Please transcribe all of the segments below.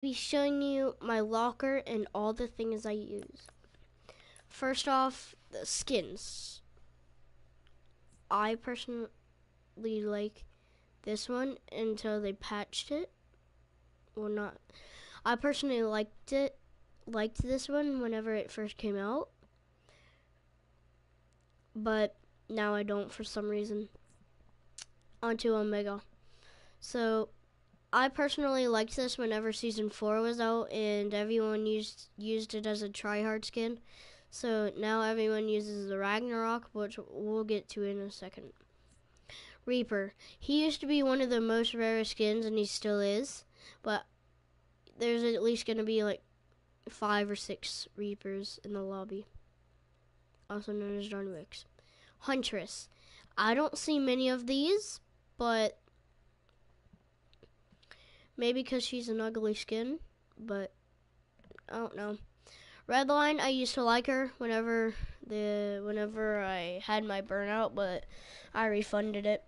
Be showing you my locker and all the things I use. First off, the skins. I personally like this one until they patched it. Well, not. I personally liked this one whenever it first came out, but now I don't for some reason. Onto Omega. So I personally liked this whenever Season 4 was out and everyone used it as a tryhard skin. So now everyone uses the Ragnarok, which we'll get to in a second. Reaper. He used to be one of the most rare skins, and he still is. But there's at least going to be like 5 or 6 Reapers in the lobby. Also known as John Wicks. Huntress. I don't see many of these, but maybe because she's an ugly skin, but I don't know. Redline, I used to like her whenever I had my burnout, but I refunded it.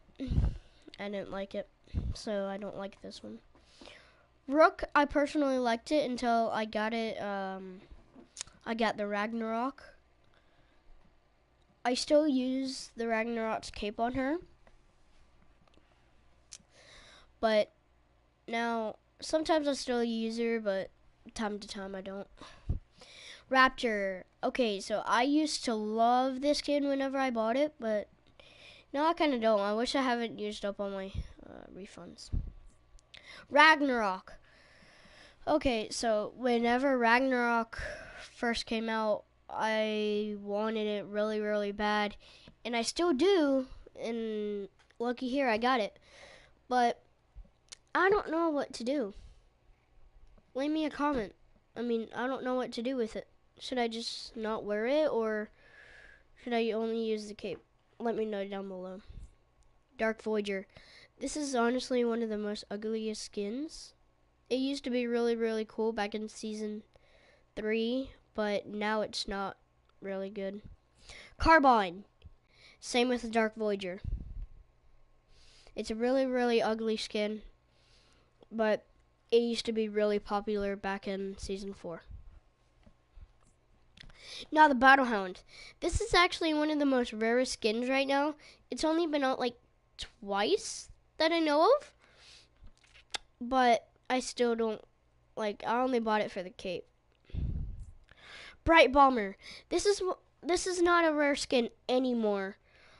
I didn't like it, so I don't like this one. Rook, I personally liked it until I got it. I got the Ragnarok. I still use the Ragnarok's cape on her, but now sometimes I still use her, but time to time I don't. Raptor. Okay, so I used to love this skin whenever I bought it, but now I kind of don't. I wish I haven't used up all my refunds. Ragnarok. Okay, so whenever Ragnarok first came out, I wanted it really, really bad, and I still do, and lucky here I got it. But I don't know what to do. Leave me a comment. I don't know what to do with it. Should I just not wear it, or should I only use the cape? Let me know down below. Dark Voyager. This is honestly one of the most ugliest skins. It used to be really, really cool back in Season 3, but now it's not really good. Carbine. Same with the Dark Voyager. It's a really, really ugly skin, but it used to be really popular back in Season 4. Now the Battlehound. This is actually one of the most rarest skins right now. It's only been out like twice that I know of, but I still don't like. I only bought it for the cape. Bright Bomber. This is not a rare skin anymore.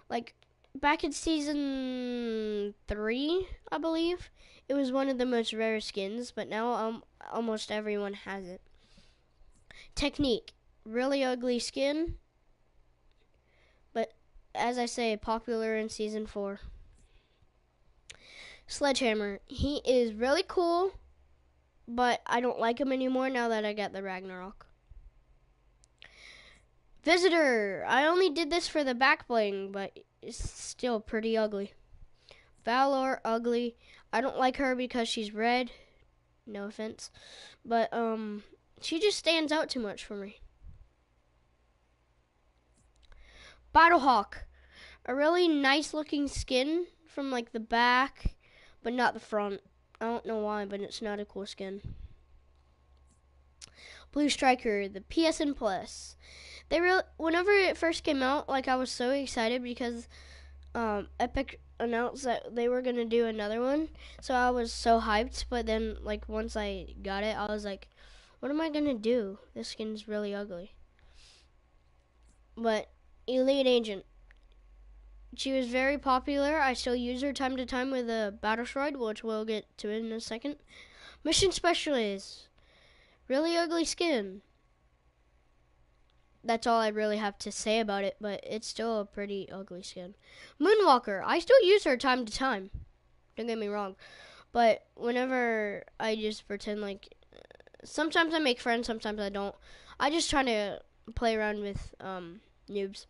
Like back in Season 3, I believe, it was one of the most rare skins, but now almost everyone has it. Technique. Really ugly skin, but as I say, popular in Season 4. Sledgehammer. He is really cool, but I don't like him anymore now that I got the Ragnarok. Visitor. I only did this for the back bling, but it's still pretty ugly. Valor, ugly. I don't like her because she's red. No offense. But, she just stands out too much for me. Battlehawk. A really nice looking skin from like the back, but not the front. I don't know why, but it's not a cool skin. Blue Striker, the PSN Plus. Whenever it first came out, like I was so excited because Epic announced that they were gonna do another one, so I was so hyped. But then, like once I got it, I was like, "What am I gonna do? This skin's really ugly." But Elite Agent. She was very popular. I still use her time to time with a battle shroud, which we'll get to in a second. Mission Specialist. Really ugly skin. That's all I really have to say about it, but it's still a pretty ugly skin. Moonwalker. I still use her time to time. Don't get me wrong. But whenever I just pretend like... Sometimes I make friends, sometimes I don't. I just try to play around with noobs.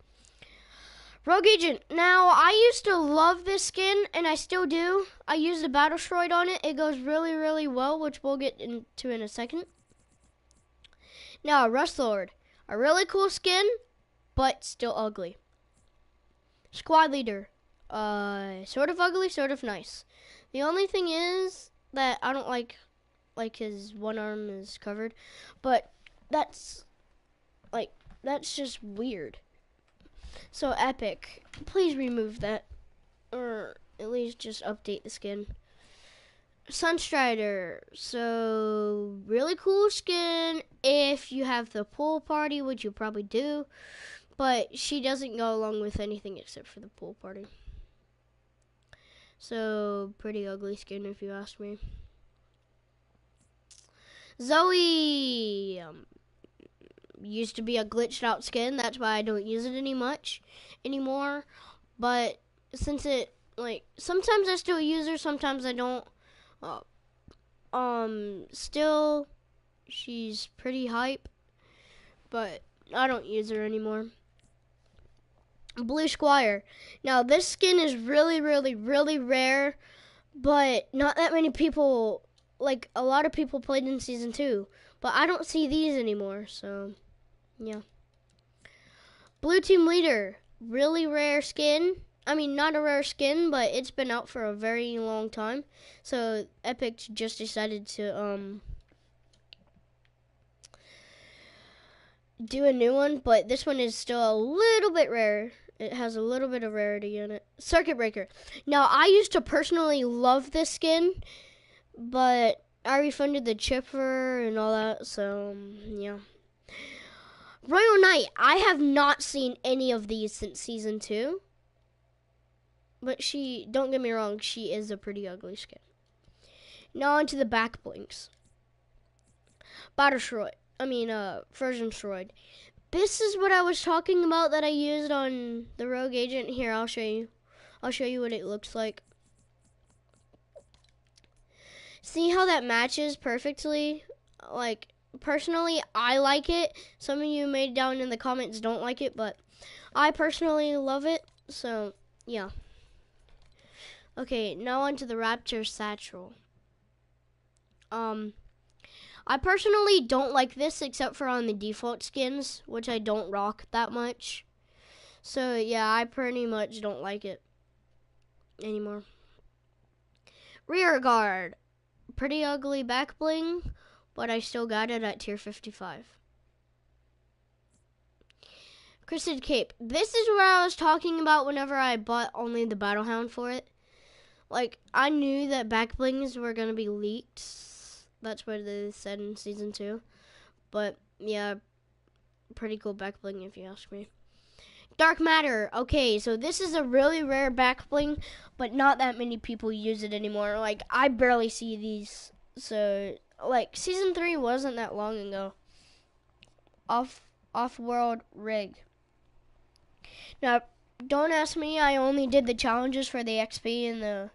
Rogue Agent. Now, I used to love this skin, and I still do. I use the Battle Shroud on it. It goes really, really well, which we'll get into in a second. Now, Rust Lord. A really cool skin, but still ugly. Squad Leader. Sort of ugly, sort of nice. The only thing is that I don't like like his one arm is covered, but that's that's just weird. So Epic, please remove that, or at least just update the skin. Sunstrider, so really cool skin if you have the pool party, which you probably do, but she doesn't go along with anything except for the pool party. So pretty ugly skin if you ask me. Zoe, used to be a glitched out skin, that's why I don't use it anymore, but since it, like, sometimes I still use her, sometimes I don't. Still, she's pretty hype, but I don't use her anymore. Blue Squire. Now, this skin is really, really, really rare, but not that many people, like, a lot of people played in Season 2, but I don't see these anymore, so, yeah. Blue Team Leader. Really rare skin. I mean, not a rare skin, but it's been out for a very long time. So Epic just decided to do a new one, but this one is still a little bit rare. It has a little bit of rarity in it. Circuit Breaker. Now, I used to personally love this skin, but I refunded the chipper and all that, so yeah. Royal Knight. I have not seen any of these since Season 2. But don't get me wrong, she is a pretty ugly skin. Now onto the back blinks. Version Shroid. This is what I was talking about that I used on the Rogue Agent. Here, I'll show you. I'll show you what it looks like. See how that matches perfectly? Like, personally, I like it. Some of you maybe down in the comments don't like it, but I personally love it. So, yeah. Okay, now onto the Raptor Satchel. I personally don't like this except for on the default skins, which I don't rock that much. So yeah, I pretty much don't like it anymore. Rear Guard. Pretty ugly back bling, but I still got it at tier 55. Crested Cape. This is what I was talking about whenever I bought only the Battle Hound for it. Like, I knew that back blings were going to be leaked. That's what they said in Season 2. But, yeah, pretty cool back bling if you ask me. Dark Matter. Okay, so this is a really rare back bling, but not that many people use it anymore. Like, I barely see these. So, like, Season 3 wasn't that long ago. Off-world rig. Now, don't ask me, I only did the challenges for the XP and the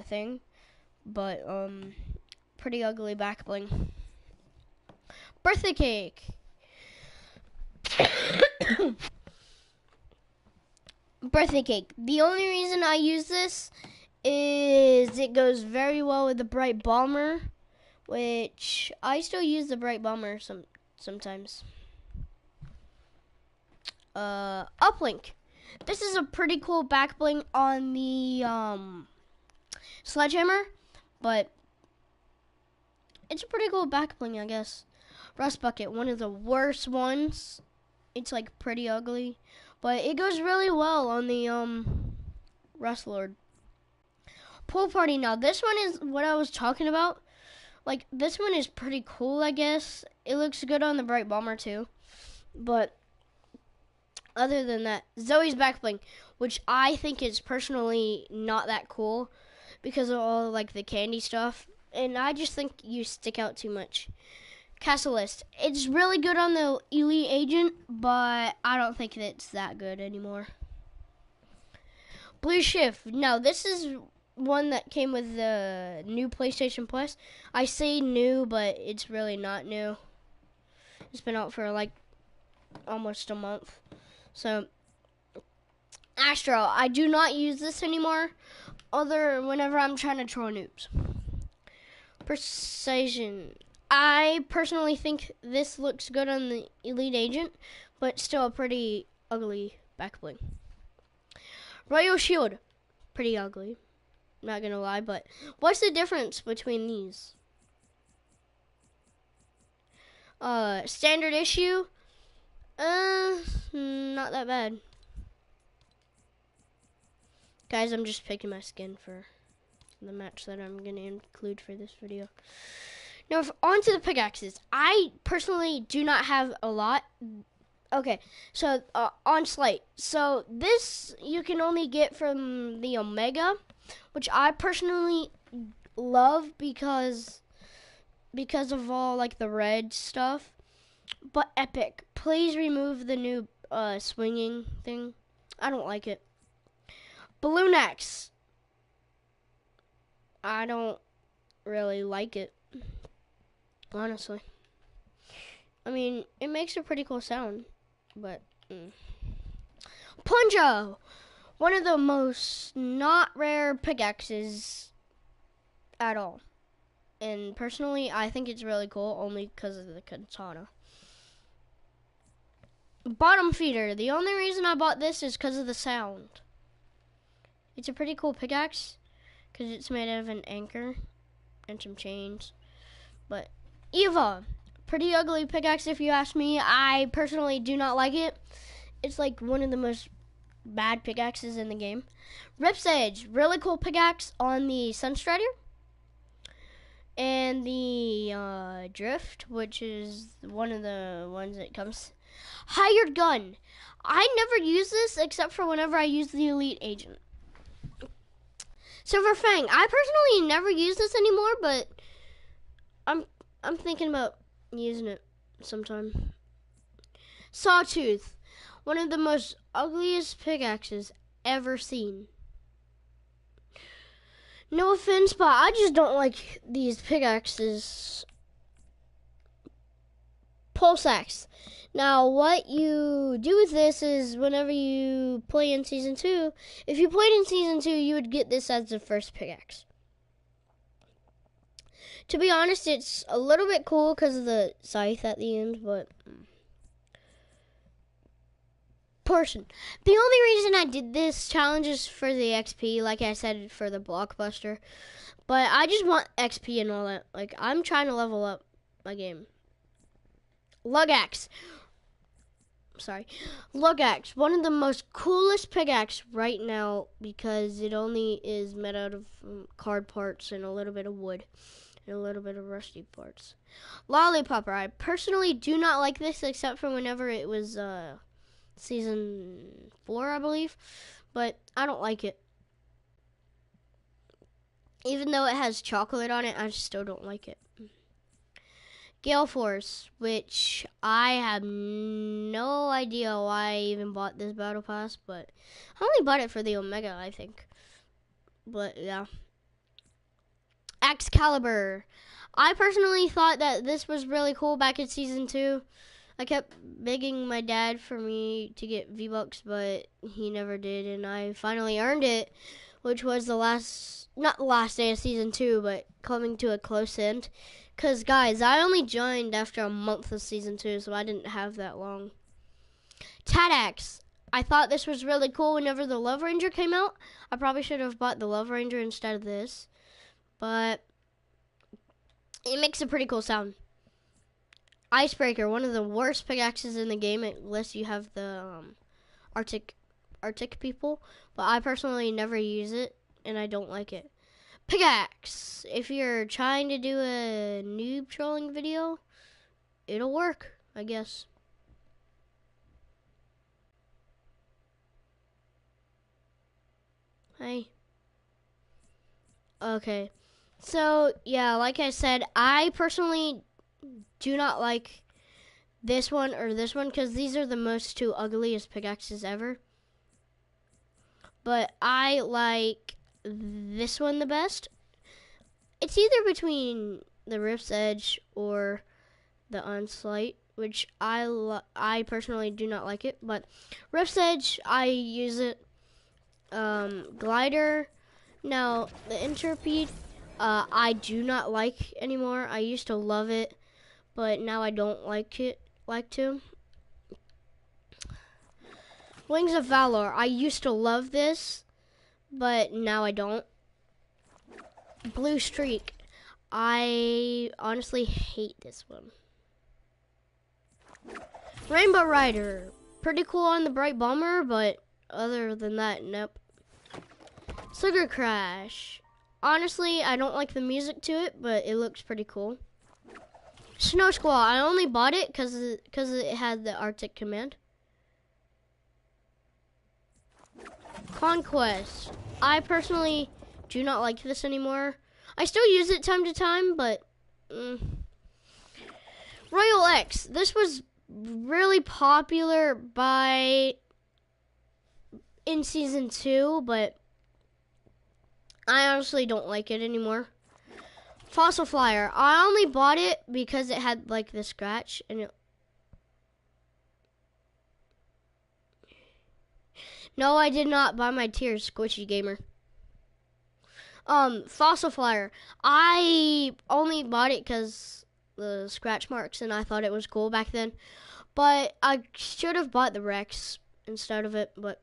thing, but pretty ugly back bling. Birthday cake. Birthday cake. The only reason I use this is it goes very well with the Bright Bomber, which I still use the Bright Bomber sometimes. Uplink. This is a pretty cool back bling on the Sledgehammer, but it's a pretty cool back bling, I guess. Rust Bucket, one of the worst ones. It's like pretty ugly, but it goes really well on the Rust Lord. Pool Party. Now this one is what I was talking about. Like, this one is pretty cool, I guess. It looks good on the Bright Bomber too, but other than that, Zoe's back bling, which I think is personally not that cool because of all like the candy stuff, and I just think you stick out too much. Castle List. It's really good on the Elite Agent, but I don't think it's that good anymore. Blue Shift. Now this is one that came with the new PlayStation Plus. I say new, but it's really not new. It's been out for like almost a month. So, Astro, I do not use this anymore, other whenever I'm trying to troll noobs. Precision. I personally think this looks good on the Elite Agent, but still a pretty ugly back bling. Royal Shield. Pretty ugly. Not gonna lie, but what's the difference between these? Standard issue, not that bad. Guys, I'm just picking my skin for the match that I'm gonna include for this video. Now, on to the pickaxes. I personally do not have a lot. Okay, so on Slate. So this you can only get from the Omega, which I personally love because of all like the red stuff. But Epic, please remove the new swinging thing. I don't like it. Balloon X. I don't really like it, honestly. I mean, it makes a pretty cool sound, but Punjo, one of the most not rare pickaxes at all. And personally, I think it's really cool only because of the katana. Bottom feeder. The only reason I bought this is because of the sound. It's a pretty cool pickaxe because it's made out of an anchor and some chains. But Eva, pretty ugly pickaxe if you ask me. I personally do not like it. It's like one of the most bad pickaxes in the game. Rip's Edge, really cool pickaxe on the Sunstrider. And the Drift, which is one of the ones that comes. Hired Gun. I never use this except for whenever I use the Elite Agent. Silver Fang. I personally never use this anymore, but I'm thinking about using it sometime. Sawtooth. One of the most ugliest pickaxes ever seen. No offense, but I just don't like these pickaxes. Pulse Axe. Now, what you do with this is whenever you play in Season 2, if you played in Season 2, you would get this as the first pickaxe. To be honest, it's a little bit cool because of the scythe at the end, but portion. The only reason I did this challenge is for the XP, like I said, for the Blockbuster. But I just want XP and all that. Like, I'm trying to level up my game. Lugax. Lugax, one of the most coolest pickaxe right now because it only is made out of card parts and a little bit of wood and a little bit of rusty parts. Lollipopper, I personally do not like this except for whenever it was Season 4, I believe, but I don't like it. Even though it has chocolate on it, I still don't like it. Gale Force, which I have no idea why I even bought this battle pass, but I only bought it for the Omega, I think. But yeah. Excalibur. I personally thought that this was really cool back in Season 2. I kept begging my dad for me to get V-Bucks, but he never did, and I finally earned it, which was not the last day of Season 2, but coming to a close end. Because, guys, I only joined after a month of Season 2, so I didn't have that long. Tadax. I thought this was really cool whenever the Love Ranger came out. I probably should have bought the Love Ranger instead of this. But it makes a pretty cool sound. Icebreaker, one of the worst pickaxes in the game, unless you have the Arctic people. But I personally never use it, and I don't like it. Pickaxe. If you're trying to do a noob trolling video, it'll work, I guess. Hey. Okay. So, yeah, like I said, I personally do not like this one or this one because these are the most two ugliest pickaxes ever. But I like this one the best. It's either between the Rip's Edge or the Onslaught, which I personally do not like it. But Rip's Edge, I use it. Glider. Now, the Interpede, I do not like anymore. I used to love it, but now I don't like to. Wings of Valor, I used to love this, but now I don't. Blue Streak, I honestly hate this one. Rainbow Rider. Pretty cool on the Bright Bomber, but other than that, nope. Sugar Crash. Honestly, I don't like the music to it, but it looks pretty cool. Snow Squall. I only bought it because it had the Arctic command. Conquest. I personally do not like this anymore. I still use it time to time, but Royal X. This was really popular in season 2, but I honestly don't like it anymore. Fossil Flyer. I only bought it because it had like the scratch and it. No, I did not buy my Tears, Squishy Gamer. Fossil Flyer. I only bought it because the scratch marks and I thought it was cool back then. But I should have bought the Rex instead of it, but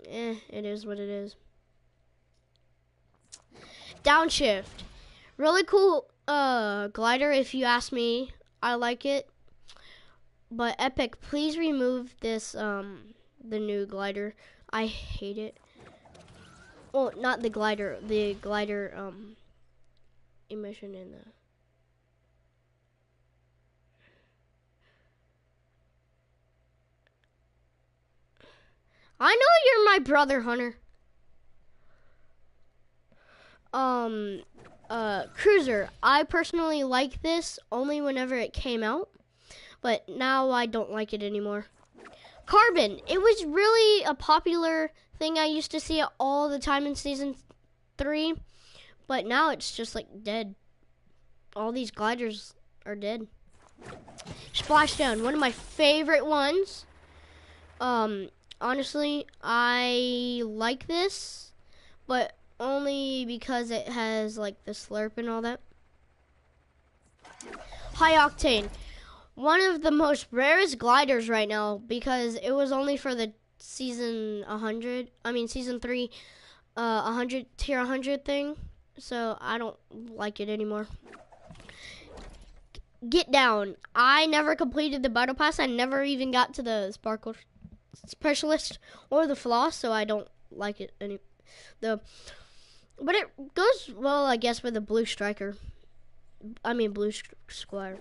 it is what it is. Downshift. Really cool glider if you ask me. I like it. But Epic, please remove this the new glider. I hate it. Well, not the glider emission in the I know you're my brother, Hunter. Cruiser. I personally like this only whenever it came out, but now I don't like it anymore. Carbon. It was really a popular thing. I used to see it all the time in season 3, but now it's just like dead. All these gliders are dead. Splashdown. One of my favorite ones. Honestly, I like this, but only because it has like the slurp and all that. High Octane. One of the most rarest gliders right now because it was only for the season 3 tier 100 thing. So I don't like it anymore. Get Down. I never completed the battle pass. I never even got to the Sparkle Specialist or the Floss, so I don't like it but it goes well, I guess, with the Blue Striker. Blue Squire.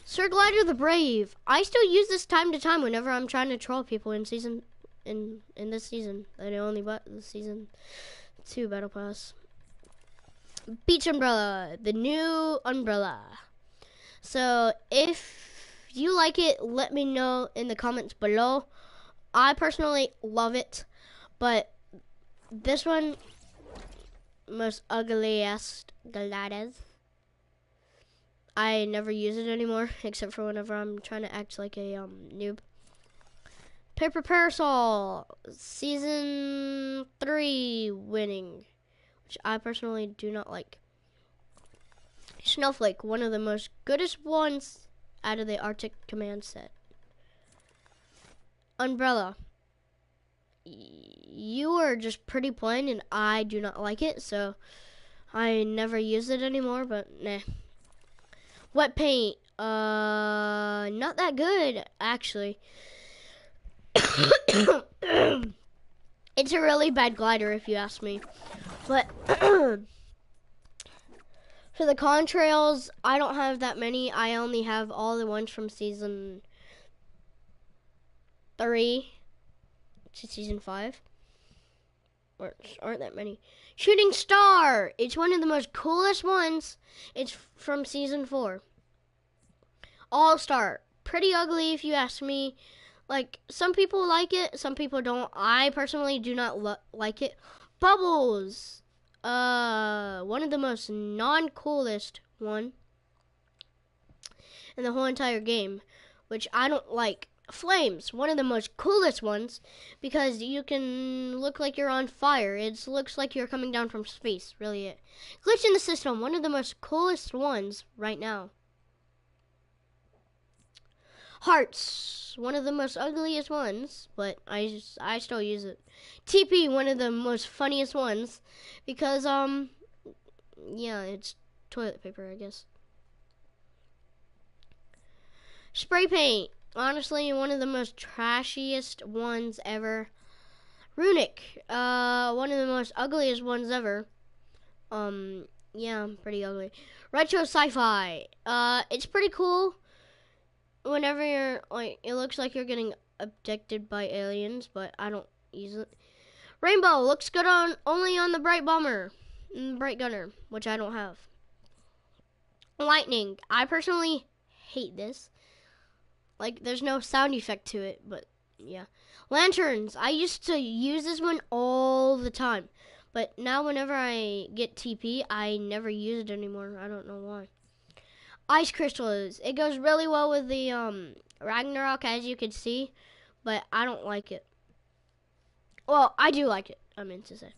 Sir Glider the Brave. I still use this time to time whenever I'm trying to troll people in this season. I only bought the season 2 battle pass. Beach Umbrella, the new umbrella. So if you like it, let me know in the comments below. I personally love it, but this one, most ugliest gliders. I never use it anymore, except for whenever I'm trying to act like a noob. Paper Parasol, season 3 winning, which I personally do not like. Snowflake, one of the most goodest ones out of the Arctic command set. Umbrella. You are just pretty plain and I do not like it, so I never use it anymore, but nah. Wet paint, not that good, actually. It's a really bad glider if you ask me. But for the contrails, I don't have that many. I only have all the ones from season 3 to season 5. Or aren't that many. Shooting Star. It's one of the most coolest ones. It's from season 4. All Star. Pretty ugly if you ask me. Like, some people like it, some people don't. I personally do not like it. Bubbles. One of the most non-coolest one in the whole entire game, which I don't like. Flames, one of the most coolest ones because you can look like you're on fire. It looks like you're coming down from space, really it. Glitch in the System, one of the most coolest ones right now. Hearts, one of the most ugliest ones, but I still use it. TP, one of the most funniest ones because yeah, it's toilet paper, I guess. Spray paint. honestly, one of the most trashiest ones ever. Runic, one of the most ugliest ones ever. Yeah, pretty ugly. Retro sci-fi. It's pretty cool. Whenever you're like, it looks like you're getting abducted by aliens, but I don't use it. Rainbow looks good on only on the Bright Bomber, Bright Gunner, which I don't have. Lightning. I personally hate this. Like, there's no sound effect to it, but yeah. Lanterns. I used to use this one all the time, but now whenever I get TP, I never use it anymore. I don't know why. Ice crystals. It goes really well with the Ragnarok, as you can see, but I don't like it. Well, I do like it, I meant to say.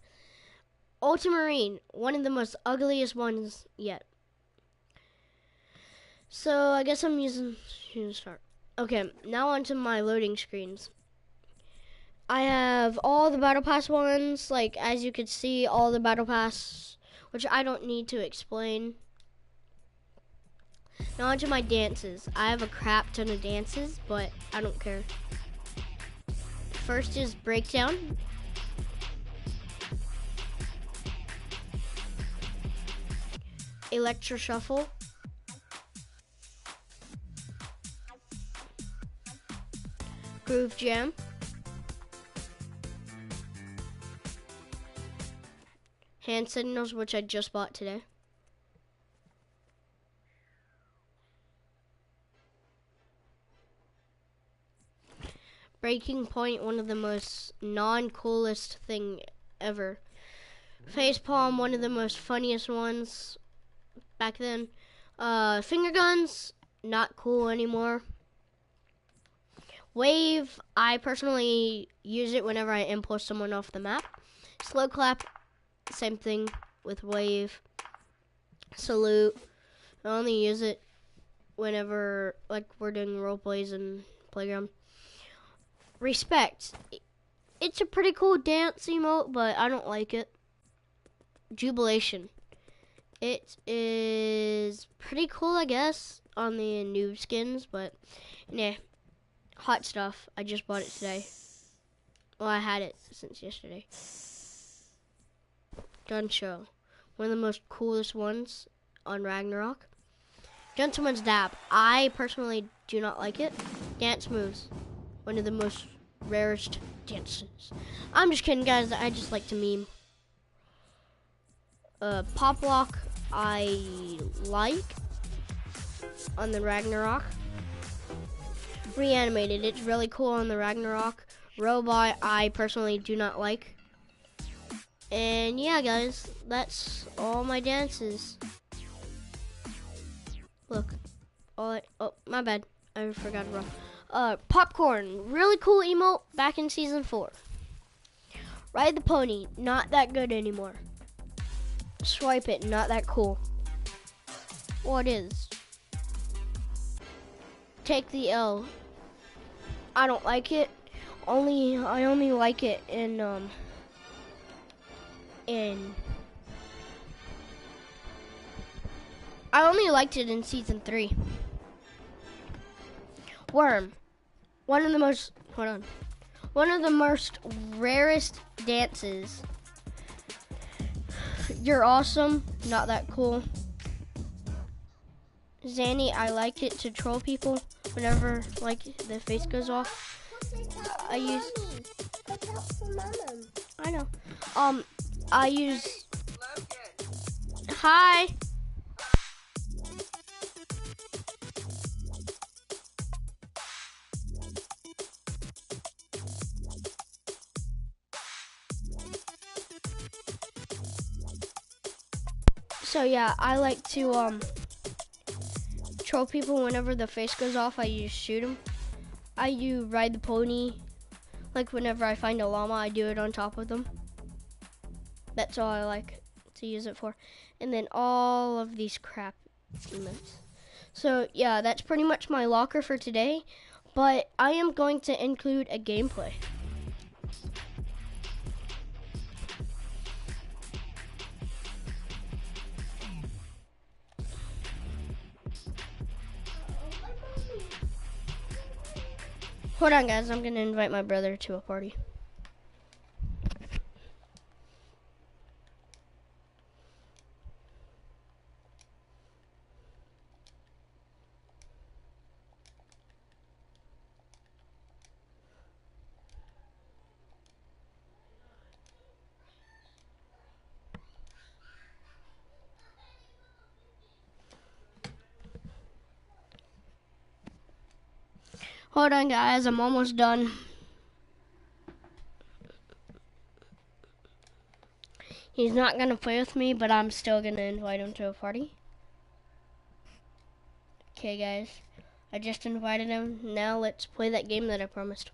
Ultramarine, one of the most ugliest ones yet. So I guess I'm using start. Okay, now onto my loading screens. I have all the Battle Pass ones, like as you can see, all the Battle Pass, which I don't need to explain. Now onto my dances. I have a crap ton of dances, but I don't care. First is Breakdown. Electro Shuffle. Groove Jam. Hand Signals, which I just bought today. Breaking Point, one of the most non-coolest thing ever. Facepalm, one of the most funniest ones back then. Finger Guns, not cool anymore. Wave, I personally use it whenever I impulse someone off the map. Slow Clap, same thing with Wave. Salute, I only use it whenever like we're doing role plays in Playground. Respect, it's a pretty cool dance emote, but I don't like it. Jubilation, it is pretty cool, I guess, on the noob skins, but nah. Hot Stuff, I just bought it today. Well, I had it since yesterday. Gun Show, one of the most coolest ones on Ragnarok. Gentleman's Dab, I personally do not like it. Dance Moves, one of the most rarest dances. I'm just kidding, guys, I just like to meme. Pop Lock, I like on the Ragnarok. Reanimated, it's really cool on the Ragnarok. Robot, I personally do not like. And yeah, guys, that's all my dances. Look, oh, my bad, I forgot to run. Popcorn, really cool emote back in season 4. Ride the Pony, not that good anymore. Swipe It, not that cool. Well, it is. Take the L, I don't like it. I only like it in I only liked it in season 3. Worm, one of the most rarest dances. You're Awesome, not that cool. Zanny, I like it to troll people whenever like the face goes off. I know. I use. Hi. So yeah, I like to troll people whenever the face goes off. I just shoot them. I do Ride the Pony. Like whenever I find a llama, I do it on top of them. That's all I like to use it for. And then all of these crap emotes. So yeah, that's pretty much my locker for today. But I am going to include a gameplay. Hold on, guys. I'm gonna invite my brother to a party. Hold on, guys. I'm almost done. He's not gonna play with me, but I'm still gonna invite him to a party. Okay, guys. I just invited him. Now let's play that game that I promised.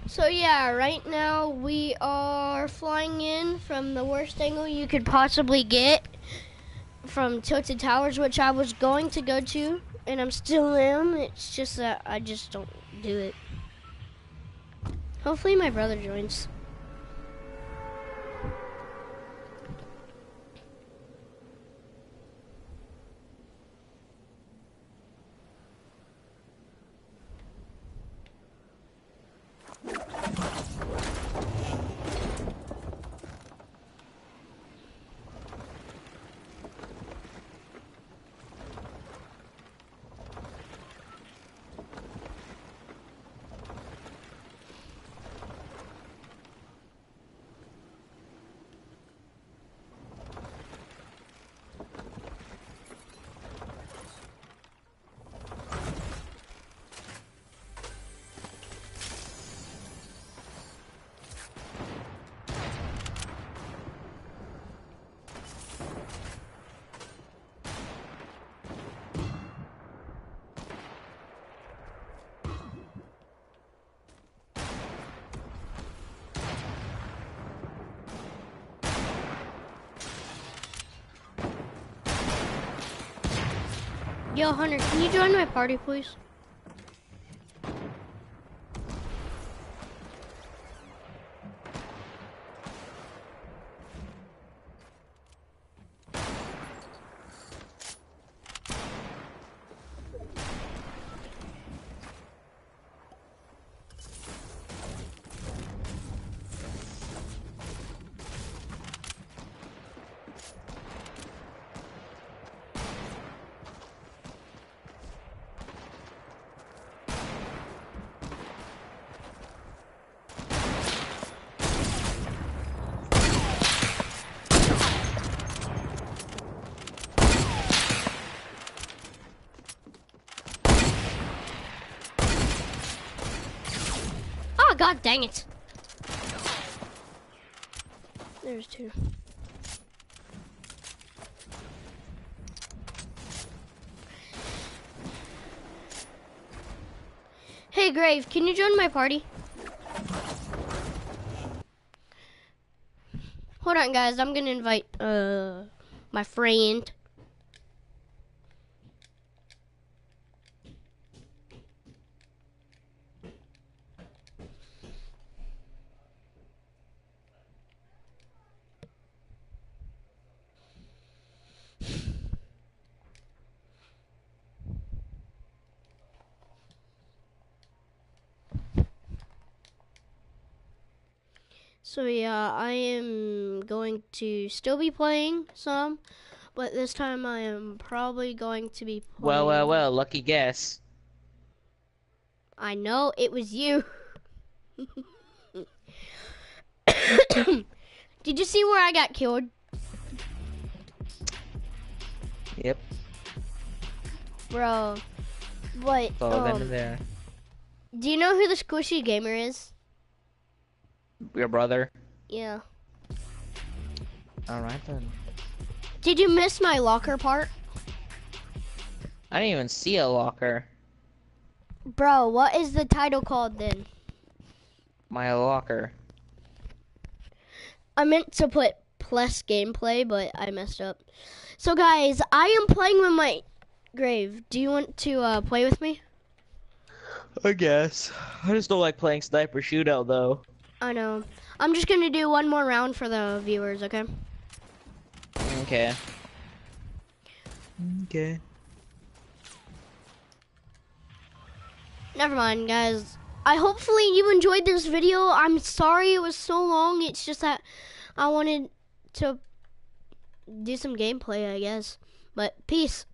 So yeah, right now we are flying in from the worst angle you could possibly get from Tilted Towers, which I was going to go to, and I'm still am. It's just that I just don't do it. Hopefully my brother joins. Yo, Hunter, can you join my party, please? Oh, God dang it. There's two. Hey, Grave, can you join my party? Hold on, guys. I'm gonna invite my friend. So yeah, I am going to still be playing some, but this time I am probably going to be playing. Well, lucky guess. I know it was you. Did you see where I got killed? Yep. Bro, but All in there. do you know who the Squishy Gamer is? Your brother. Yeah. All right then. Did you miss my locker part? I didn't even see a locker. Bro, what is the title called then? My locker. I meant to put plus gameplay, but I messed up. So guys, I am playing with my Grave. Do you want to play with me? I guess. I just don't like playing sniper shootout though. I know. I'm just gonna do one more round for the viewers, okay? Okay. Okay. Never mind, guys. Hopefully you enjoyed this video. I'm sorry it was so long. It's just that I wanted to do some gameplay, I guess. But peace.